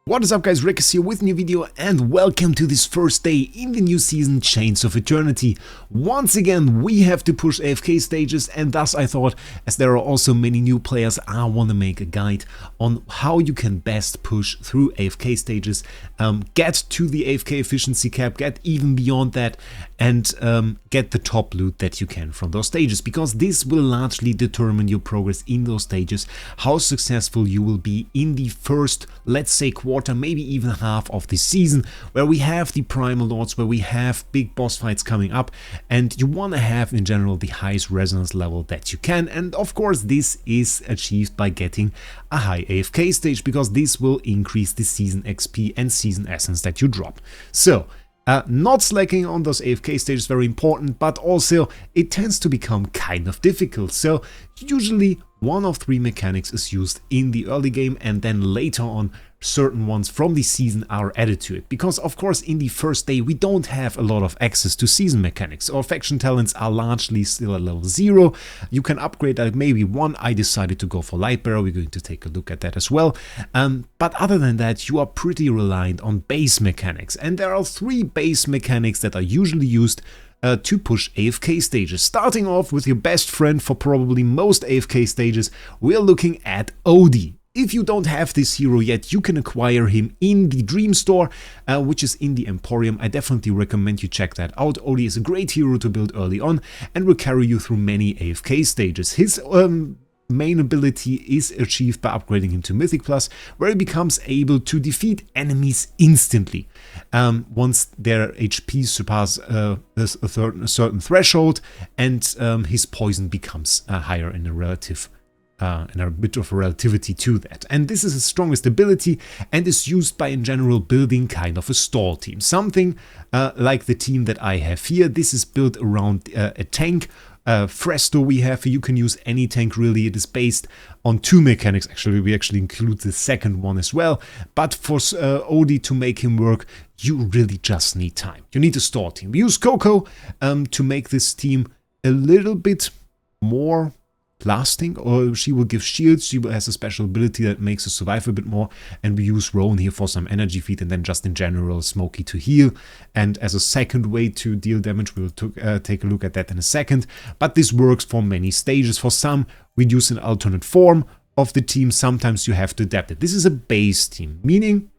What is up guys, Wraec here with a new video and welcome to this first day in the new season Chains of Eternity. Once again we have to push AFK stages, and thus I thought, as there are also many new players, I want to make a guide on how you can best push through AFK stages, get to the AFK efficiency cap, get even beyond that, and get the top loot that you can from those stages, because this will largely determine your progress in those stages, how successful you will be in the first, let's say, quarter, maybe even half of the season, where we have the primal lords, where we have big boss fights coming up, and you want to have in general the highest resonance level that you can. And of course this is achieved by getting a high AFK stage, because this will increase the season XP and season essence that you drop. So not slacking on those AFK stages is very important, but also it tends to become kind of difficult. So usually one of three mechanics is used in the early game, and then later on certain ones from the season are added to it, because of course in the first day we don't have a lot of access to season mechanics. Our faction talents are largely still at level 0. You can upgrade like maybe one. I decided to go for Lightbearer. We're going to take a look at that as well, but other than that you are pretty reliant on base mechanics, and there are three base mechanics that are usually used to push AFK stages. Starting off with your best friend for probably most AFK stages, we're looking at Odie. If you don't have this hero yet, you can acquire him in the Dream Store, which is in the Emporium. I definitely recommend you check that out. Odie is a great hero to build early on and will carry you through many AFK stages. His main ability is achieved by upgrading him to Mythic Plus, where he becomes able to defeat enemies instantly once their HP surpass a certain threshold, and his poison becomes higher in a relative and a bit of a relativity to that. And this is his strongest ability and is used by in general building kind of a stall team, something like the team that I have here. This is built around a tank. Fresto we have. You can use any tank really. It is based on two mechanics. Actually, we actually include the second one as well. But for Odie to make him work, you really just need time. You need a store team. We use Coco to make this team a little bit more lasting, or she will give shields. She has a special ability that makes her survive a bit more, and we use Roan here for some energy feed, and then just in general Smokey to heal, and as a second way to deal damage. We'll take a look at that in a second, but this works for many stages. For some we use an alternate form of the team. Sometimes you have to adapt it. This is a base team, meaning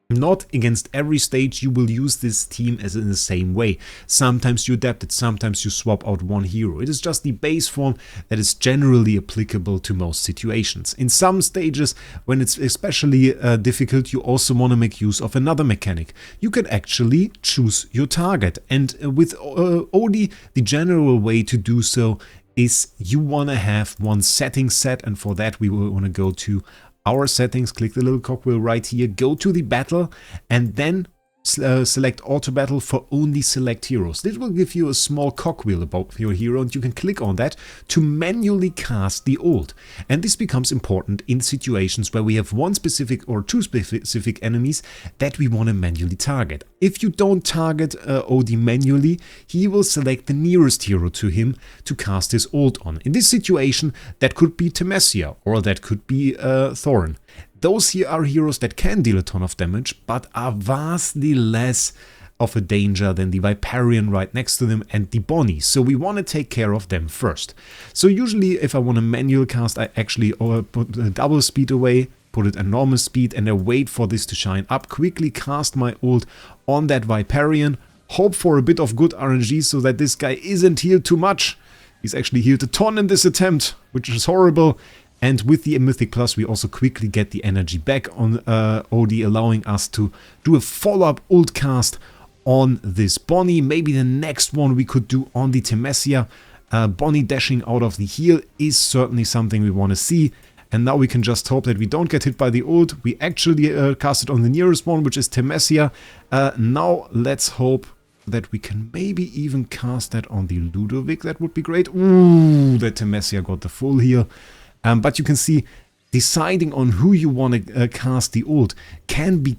not against every stage you will use this team as in the same way. Sometimes you adapt it, sometimes you swap out one hero. It is just the base form that is generally applicable to most situations. In some stages, when it's especially difficult, you also want to make use of another mechanic. You can actually choose your target, and with Odie, the general way to do so is you want to have one setting set, and for that we will want to go to our settings, click the little cogwheel right here, go to the battle, and then select auto battle for only select heroes. This will give you a small cogwheel about your hero, and you can click on that to manually cast the ult. And this becomes important in situations where we have one specific or two specific enemies that we want to manually target. If you don't target Odie manually, he will select the nearest hero to him to cast his ult on. In this situation, that could be Temesia, or that could be Thorin. Those here are heroes that can deal a ton of damage, but are vastly less of a danger than the Viperian right next to them and the Bonnie, so we want to take care of them first. So usually if I want to manual cast, I actually put a double speed away, put it at normal speed, and I wait for this to shine up, quickly cast my ult on that Viperian, hope for a bit of good RNG so that this guy isn't healed too much. He's actually healed a ton in this attempt, which is horrible. And with the Mythic Plus we also quickly get the energy back on Odie, allowing us to do a follow-up ult cast on this Bonnie. Maybe the next one we could do on the Temesia. Bonnie dashing out of the heal is certainly something we want to see. And now we can just hope that we don't get hit by the ult. We actually cast it on the nearest one, which is Temesia. Now let's hope that we can maybe even cast that on the Ludovic. That would be great. Ooh, that Temesia got the full heal. But you can see, deciding on who you want to cast the ult can be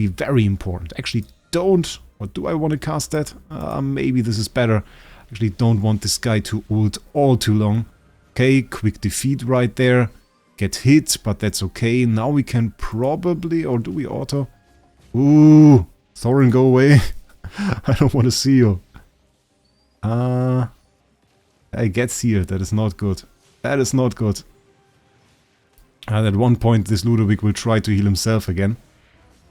very important. Actually, do I want to cast that? Maybe this is better. Actually, don't want this guy to ult all too long. Okay, quick defeat right there. get hit, but that's okay. Now we can probably, or do we auto? Ooh, Thorin, go away. I don't want to see you. I gets here. That is not good. That is not good. At one point, this Ludovic will try to heal himself again.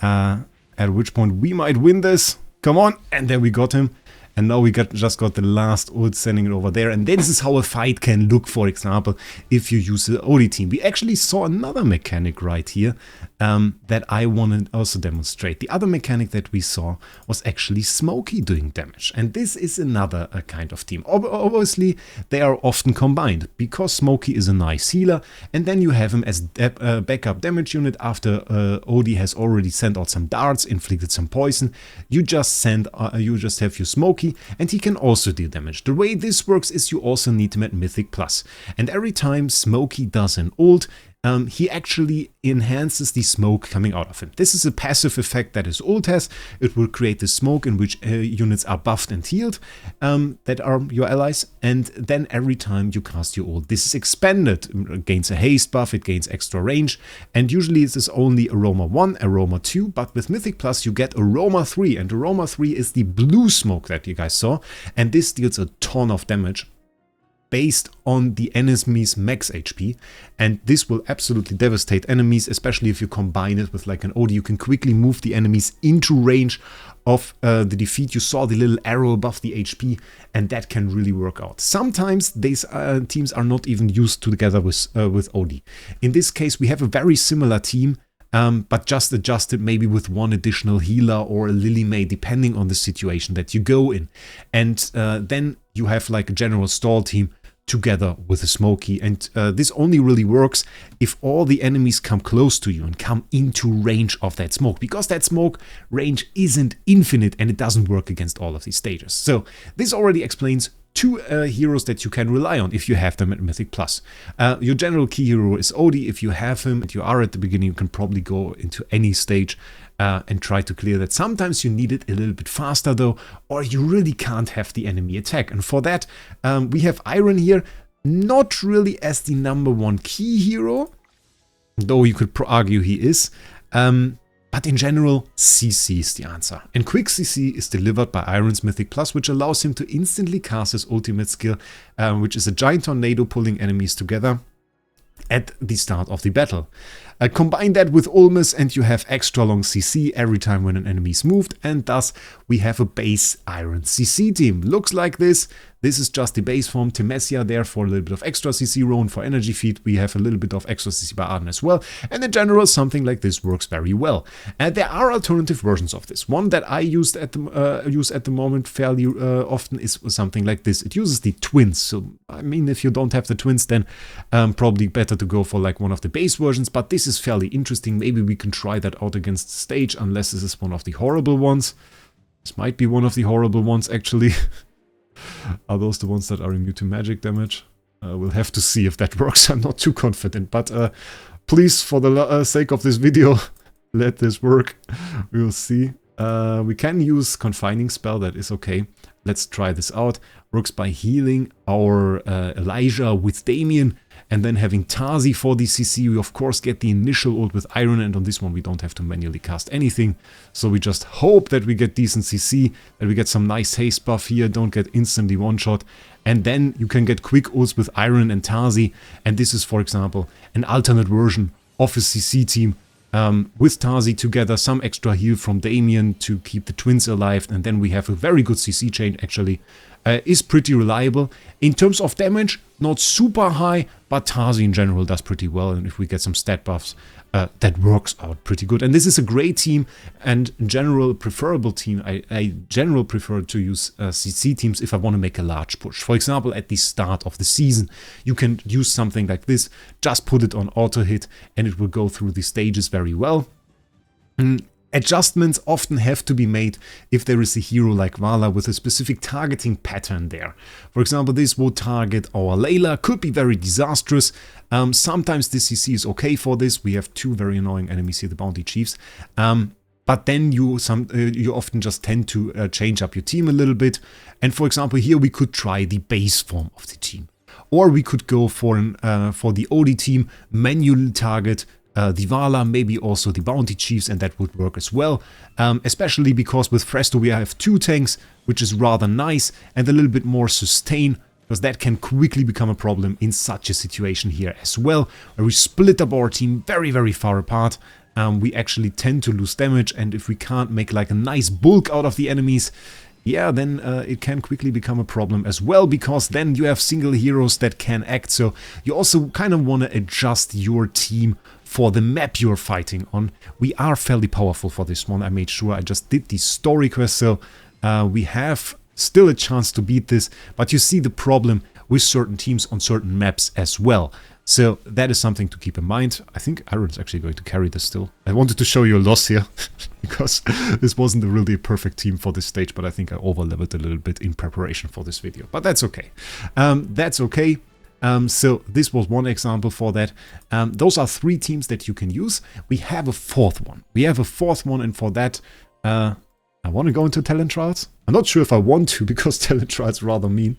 At which point we might win this. Come on. And there we got him. And now we just got the last ult, sending it over there. And this is how a fight can look, for example, if you use the OD team. We actually saw another mechanic right here that I want to also demonstrate. The other mechanic that we saw was actually Smokey doing damage. And this is another kind of team. Obviously, they are often combined because Smokey is a nice healer. And then you have him as a backup damage unit after OD has already sent out some darts, inflicted some poison. You just have your Smokey, and he can also deal damage. The way this works is you also need him at Mythic Plus. And every time Smokey does an ult, he actually enhances the smoke coming out of him. This is a passive effect that his ult has. It will create the smoke in which units are buffed and healed that are your allies. And then every time you cast your ult, this is expanded. It gains a haste buff, it gains extra range. And usually this is only Aroma 1, Aroma 2. But with Mythic Plus you get Aroma 3. And Aroma 3 is the blue smoke that you guys saw. And this deals a ton of damage based on the enemy's max HP, and this will absolutely devastate enemies, especially if you combine it with like an OD. You can quickly move the enemies into range of the defeat. You saw the little arrow above the HP, and that can really work out. Sometimes these teams are not even used together with OD. In this case, we have a very similar team, but just adjusted maybe with one additional healer or a Lily May, depending on the situation that you go in. And then you have like a general stall team together with a Smokey, and this only really works if all the enemies come close to you and come into range of that smoke, because that smoke range isn't infinite and it doesn't work against all of these stages. So this already explains two heroes that you can rely on if you have them at Mythic Plus. Your general key hero is Odie. If you have him and you are at the beginning, you can probably go into any stage and try to clear that. Sometimes you need it a little bit faster though, or you really can't have the enemy attack. And for that, we have Iron here, not really as the #1 key hero, though you could argue he is. But in general, CC is the answer. And quick CC is delivered by Iron's Mythic Plus, which allows him to instantly cast his ultimate skill, which is a giant tornado pulling enemies together at the start of the battle. Combine that with Ulmus and you have extra long CC every time when an enemy is moved, and thus we have a base Iron CC team. Looks like this. This is just the base form. Temesia there for a little bit of extra CC, Roan for energy feed. We have a little bit of extra CC by Arden as well. And in general, something like this works very well. There are alternative versions of this. One that I use at the moment fairly often is something like this. It uses the twins. So, I mean, if you don't have the twins, then probably better to go for like one of the base versions. But this is fairly interesting. Maybe we can try that out against stage, unless this is one of the horrible ones. This might be one of the horrible ones, actually. Are those the ones that are immune to magic damage? We'll have to see if that works. I'm not too confident, but please, for the sake of this video, let this work. We will see. We can use Confining Spell, that is okay. Let's try this out. Works by healing our Elijah with Damien, and then having Tazi for the CC. We of course get the initial ult with Iron, and on this one we don't have to manually cast anything. So we just hope that we get decent CC, that we get some nice haste buff here, don't get instantly one-shot. And then you can get quick ults with Iron and Tazi, and this is, for example, an alternate version of a CC team. With Tazi together, some extra heal from Damien to keep the twins alive, and then we have a very good CC chain actually. Is pretty reliable. In terms of damage, not super high, but Tazi in general does pretty well, and if we get some stat buffs, that works out pretty good. And this is a great team, and in general, preferable team. I generally prefer to use CC teams if I want to make a large push. For example, at the start of the season, you can use something like this, just put it on auto hit, and it will go through the stages very well. Adjustments often have to be made if there is a hero like Vala with a specific targeting pattern there. For example, this would target our Layla, could be very disastrous. Sometimes the CC is okay for this. We have two very annoying enemies here, the Bounty Chiefs. But then you often just tend to change up your team a little bit. And for example, here we could try the base form of the team. Or we could go for the OD team, manually target the Vala, maybe also the Bounty Chiefs, and that would work as well. Especially because with Fresto we have 2 tanks, which is rather nice, and a little bit more sustain, because that can quickly become a problem in such a situation here as well, where we split up our team very, very far apart. We actually tend to lose damage, and if we can't make like a nice bulk out of the enemies, yeah, then it can quickly become a problem as well, because then you have single heroes that can act. So you also kind of want to adjust your team for the map you're fighting on. We are fairly powerful for this one. I made sure I just did the story quest, so we have still a chance to beat this. But you see the problem with certain teams on certain maps as well. So that is something to keep in mind. I think Iron's actually going to carry this still. I wanted to show you a loss here, because this wasn't really a perfect team for this stage, but I think I over-leveled a little bit in preparation for this video. But that's okay. That's okay. So this was one example for that. Those are 3 teams that you can use. We have a 4th one. And for that, I want to go into talent trials. I'm not sure if I want to, because talent trials rather mean.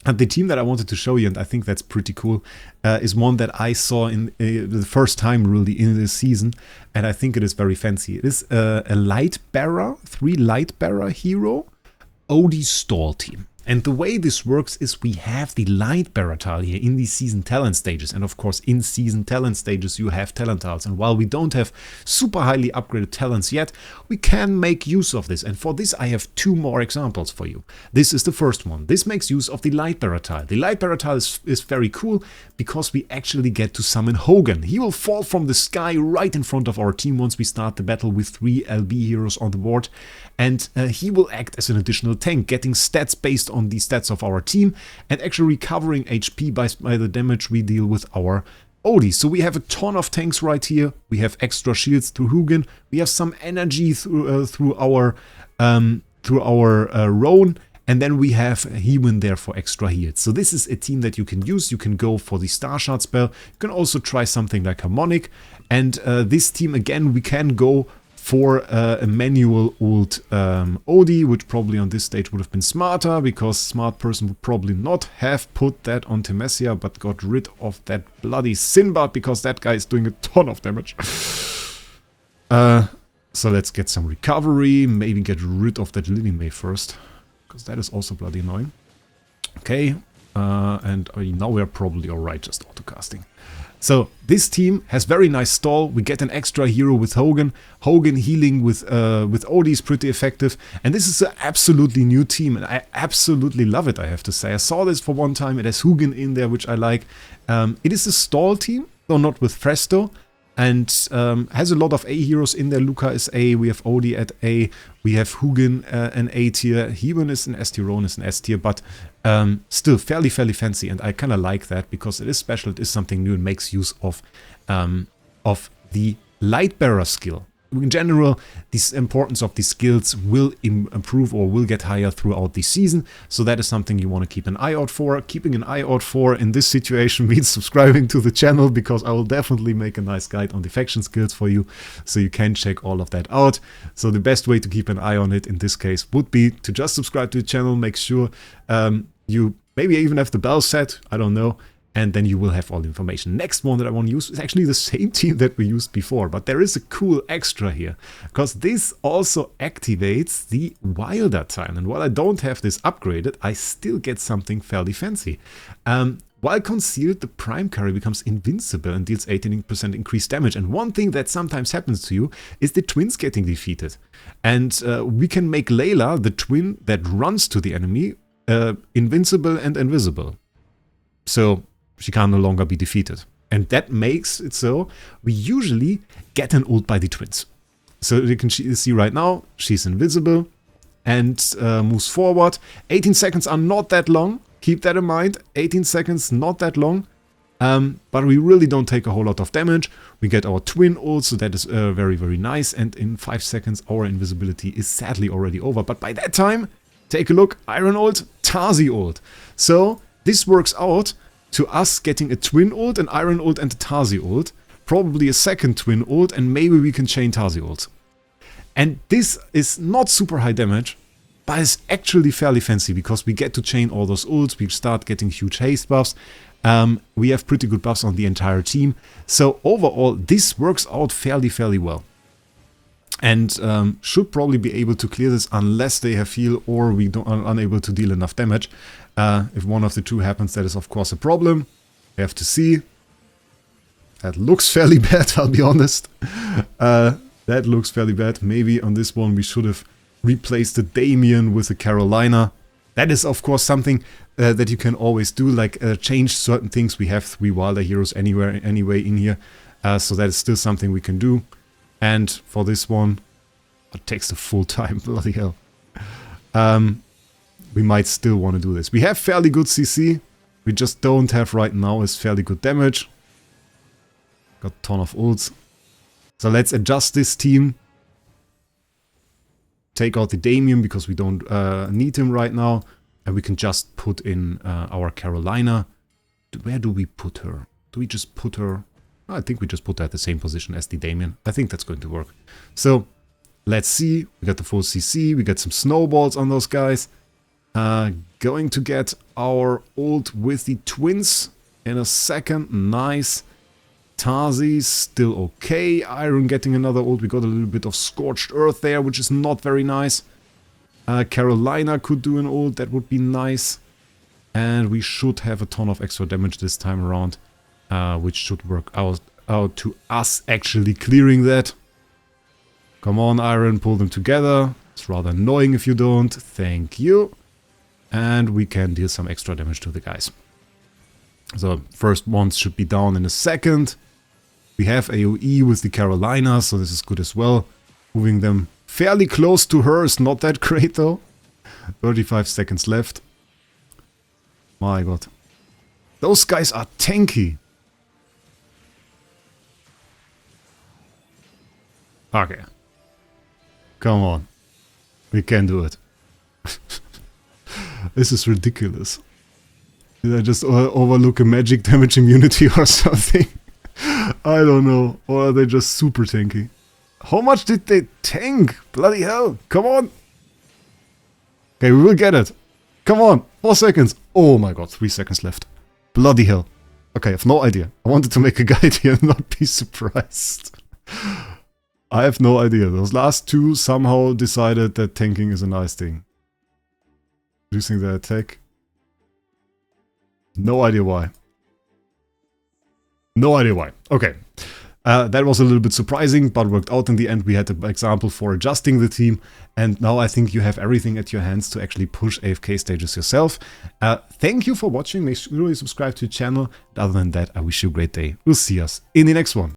And the team that I wanted to show you, and I think that's pretty cool, is one that I saw in the first time really in this season, and I think it is very fancy. It is a light bearer, 3 light bearer hero, OD stall team. And the way this works is we have the light bearer tile here in the season talent stages. And of course, in season talent stages, you have talent tiles. And while we don't have super highly upgraded talents yet, we can make use of this. And for this, I have 2 more examples for you. This is the first one. This makes use of the light bearer tile. The light bearer tile is very cool because we actually get to summon Hogan. He will fall from the sky right in front of our team once we start the battle with 3 LB heroes on the board. And he will act as an additional tank, getting stats based on the stats of our team and actually recovering HP by the damage we deal with our OD. So we have a ton of tanks right here. We have extra shields through Hugin. We have some energy through our Roan. And then we have Hewen there for extra heals. So this is a team that you can use. You can go for the Star Shard spell. You can also try something like Harmonic. And this team, again, we can go for a manual ult OD, which probably on this stage would have been smarter, because smart person would probably not have put that on Temesia, but got rid of that bloody Sinbad, because that guy is doing a ton of damage. So let's get some recovery, maybe get rid of that Lily May first, because that is also bloody annoying. Okay, and now we're probably alright just autocasting. So this team has very nice stall. We get an extra hero with Hogan. Hogan healing with OD is pretty effective. And this is an absolutely new team, and I absolutely love it, I have to say. I saw this for one time. It has Hugin in there, which I like. It is a stall team, though not with Fresto. And has a lot of A heroes in there. Luca is A, we have OD at A, we have Hugin an A tier, Hewen is an S tier, Roan is an S tier, but still fairly fancy, and I kind of like that because it is special, it is something new, and makes use of the Lightbearer skill. In general, the importance of these skills will improve or will get higher throughout the season, so that is something you want to keep an eye out for. Keeping an eye out for in this situation means subscribing to the channel, because I will definitely make a nice guide on the faction skills for you, so you can check all of that out. So the best way to keep an eye on it in this case would be to just subscribe to the channel, make sure you maybe even have the bell set, I don't know, and then you will have all the information. Next one that I want to use is actually the same team that we used before, but there is a cool extra here, because this also activates the Wilder tile. And while I don't have this upgraded, I still get something fairly fancy. While concealed, the prime carry becomes invincible and deals 18% increased damage. And one thing that sometimes happens to you is the twins getting defeated. And we can make Layla, the twin that runs to the enemy, invincible and invisible. So she can no longer be defeated. And that makes it so we usually get an ult by the twins. So you can see right now, she's invisible and moves forward. 18 seconds are not that long. Keep that in mind. 18 seconds, not that long. But we really don't take a whole lot of damage. We get our twin ult, so that is very nice. And in 5 seconds, our invisibility is sadly already over. But by that time, take a look. Iron ult, Tazi ult. So this works out to us getting a twin ult, an iron ult, and a Tazi ult. Probably a second twin ult, and maybe we can chain Tazi ult. And this is not super high damage, but it's actually fairly fancy because we get to chain all those ults, we start getting huge haste buffs, we have pretty good buffs on the entire team, so overall this works out fairly well. And should probably be able to clear this unless they have heal or we are unable to deal enough damage. If one of the two happens, that is of course a problem. We have to see. That looks fairly bad, I'll be honest. That looks fairly bad. Maybe on this one we should have replaced the Damien with the Carolina. That is of course something that you can always do, like change certain things. We have 3 Wilder heroes anyway in here, so that is still something we can do. And for this one, it takes the full time, bloody hell. We might still want to do this. We have fairly good CC. We just don't have right now is fairly good damage. Got a ton of ults. So let's adjust this team. Take out the Damien because we don't need him right now. And we can just put in our Carolina. Where do we put her? Do we just put her... I think we just put her at the same position as the Damien. I think that's going to work. So, let's see. We got the full CC. We got some snowballs on those guys. Going to get our ult with the twins in a second. Nice. Tazi still okay. Iron getting another ult. We got a little bit of Scorched Earth there, which is not very nice. Carolina could do an ult. That would be nice. And we should have a ton of extra damage this time around. Which should work out to us actually clearing that. Come on, Iron, pull them together. It's rather annoying if you don't. Thank you. And we can deal some extra damage to the guys. So, first ones should be down in a second. We have AoE with the Carolina, so this is good as well. Moving them fairly close to her is not that great though. 35 seconds left. My god. Those guys are tanky. Okay. Come on. We can do it. This is ridiculous. Did I just overlook a magic damage immunity or something? I don't know. Or are they just super tanky? How much did they tank? Bloody hell. Come on. Okay, we will get it. Come on. 4 seconds. Oh my god, 3 seconds left. Bloody hell. Okay, I have no idea. I wanted to make a guide here and not be surprised. I have no idea. Those last two somehow decided that tanking is a nice thing. Reducing their attack. No idea why. No idea why. Okay. That was a little bit surprising, but worked out in the end. We had an example for adjusting the team. And now I think you have everything at your hands to actually push AFK stages yourself. Thank you for watching. Make sure you subscribe to the channel. Other than that, I wish you a great day. We'll see us in the next one.